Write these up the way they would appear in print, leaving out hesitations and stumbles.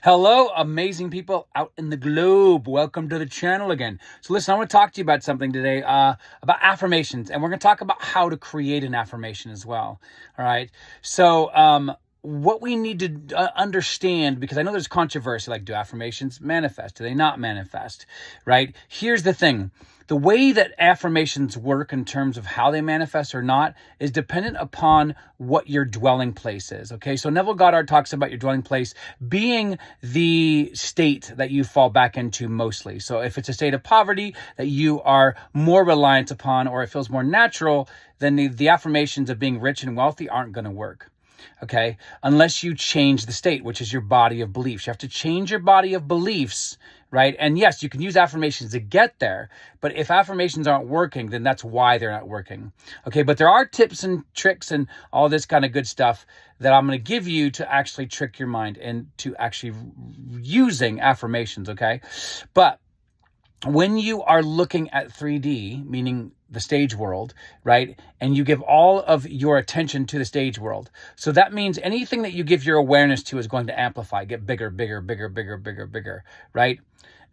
Hello, amazing people out in the globe. Welcome to the channel again. So listen, I want to talk to you about something today, about affirmations. And we're going to talk about how to create an affirmation as well. All right. So what we need to understand, because I know there's controversy, like, do affirmations manifest? Do they not manifest? Right? Here's the thing. The way that affirmations work in terms of how they manifest or not is dependent upon what your dwelling place is, okay? So Neville Goddard talks about your dwelling place being the state that you fall back into mostly. So if it's a state of poverty that you are more reliant upon, or it feels more natural, then the affirmations of being rich and wealthy aren't going to work. Okay, unless you change the state, which is your body of beliefs. You have to change your body of beliefs, right? And yes, you can use affirmations to get there, but if affirmations aren't working, then that's why they're not working. Okay, but there are tips and tricks and all this kind of good stuff that I'm going to give you to actually trick your mind into actually using affirmations, okay? But when you are looking at 3D, meaning the stage world, right? And you give all of your attention to the stage world. So that means anything that you give your awareness to is going to amplify, get bigger, bigger, bigger, bigger, bigger, bigger, right?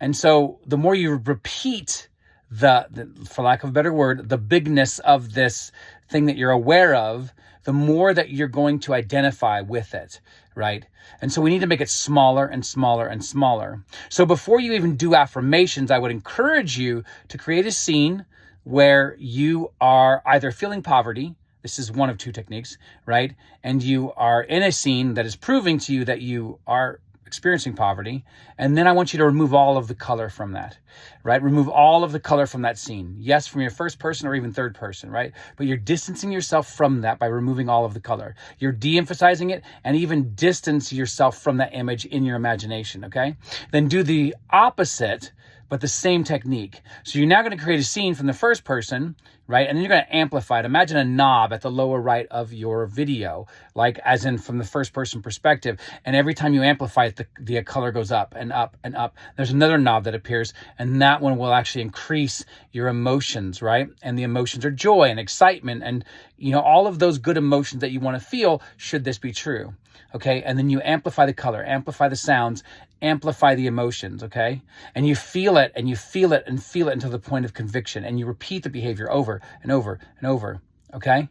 And so the more you repeat the for lack of a better word, the bigness of this thing that you're aware of, the more that you're going to identify with it, right? And so we need to make it smaller and smaller and smaller. So before you even do affirmations, I would encourage you to create a scene where you are either feeling poverty. This is one of two techniques, right? And you are in a scene that is proving to you that you are experiencing poverty. And then I want you to remove all of the color from that, right? Remove all of the color from that scene. Yes, from your first person or even third person, right? But you're distancing yourself from that by removing all of the color. You're de-emphasizing it and even distance yourself from that image in your imagination, okay? Then do the opposite, but the same technique. So you're now going to create a scene from the first person, right? And then you're going to amplify it. Imagine a knob at the lower right of your video, like as in from the first person perspective. And every time you amplify it, the color goes up and up and up. There's another knob that appears, and that one will actually increase your emotions, right? And the emotions are joy and excitement and, all of those good emotions that you want to feel should this be true. Okay, and then you amplify the color, amplify the sounds, amplify the emotions, okay? And you feel it and you feel it and feel it until the point of conviction. And you repeat the behavior over and over and over, okay?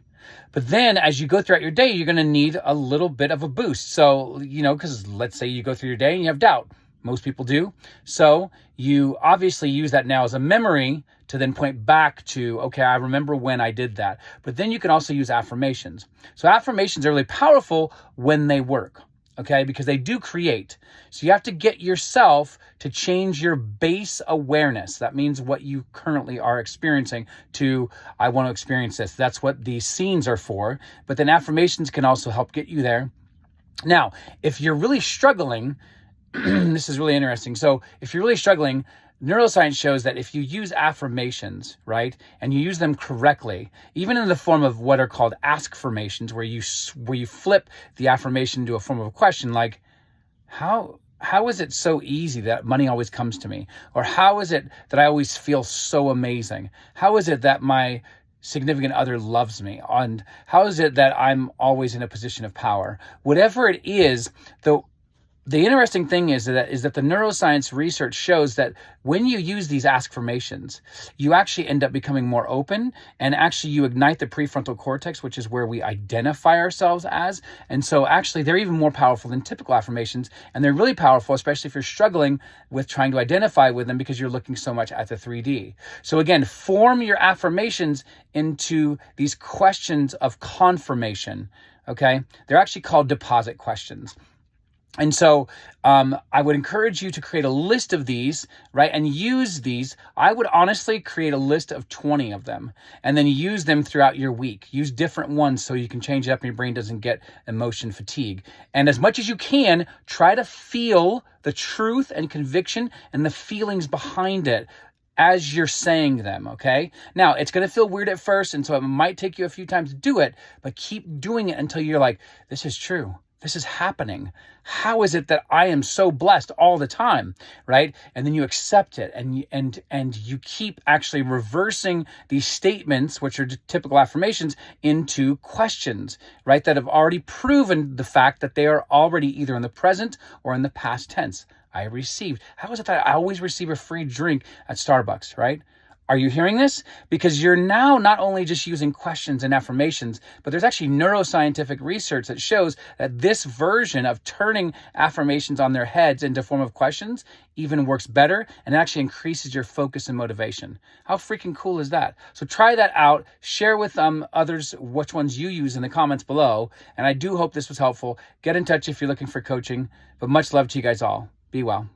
But then as you go throughout your day, you're going to need a little bit of a boost. So, because let's say you go through your day and you have doubt. Most people do. So you obviously use that now as a memory to then point back to, okay, I remember when I did that. But then you can also use affirmations. So affirmations are really powerful when they work, okay, because they do create. So you have to get yourself to change your base awareness. That means what you currently are experiencing to, I want to experience this. That's what these scenes are for. But then affirmations can also help get you there. Now, if you're really struggling, this is really interesting. So if you're really struggling, neuroscience shows that if you use affirmations, right, and you use them correctly, even in the form of what are called ask-formations, where you flip the affirmation into a form of a question, like, how is it so easy that money always comes to me? Or how is it that I always feel so amazing? How is it that my significant other loves me? And how is it that I'm always in a position of power? Whatever it is, the interesting thing is that the neuroscience research shows that when you use these ask-formations, you actually end up becoming more open, and actually you ignite the prefrontal cortex, which is where we identify ourselves as. And so actually they're even more powerful than typical affirmations, and they're really powerful, especially if you're struggling with trying to identify with them because you're looking so much at the 3D. So again, form your affirmations into these questions of confirmation, okay? They're actually called deposit questions. And so I would encourage you to create a list of these, right, and use these. I would honestly create a list of 20 of them and then use them throughout your week. Use different ones so you can change it up and your brain doesn't get emotion fatigue. And as much as you can, try to feel the truth and conviction and the feelings behind it as you're saying them, okay? Now, it's going to feel weird at first, and so it might take you a few times to do it, but keep doing it until you're like, this is true. this is happening. How is it that I am so blessed all the time, right? And then you accept it, and you keep actually reversing these statements, which are typical affirmations, into questions, right? That have already proven the fact that they are already either in the present or in the past tense. I received. How is it that I always receive a free drink at Starbucks, right? Are you hearing this? Because you're now not only just using questions and affirmations, but there's actually neuroscientific research that shows that this version of turning affirmations on their heads into form of questions even works better and actually increases your focus and motivation. How freaking cool is that? So try that out. Share with others which ones you use in the comments below. And I do hope this was helpful. Get in touch if you're looking for coaching. But much love to you guys all. Be well.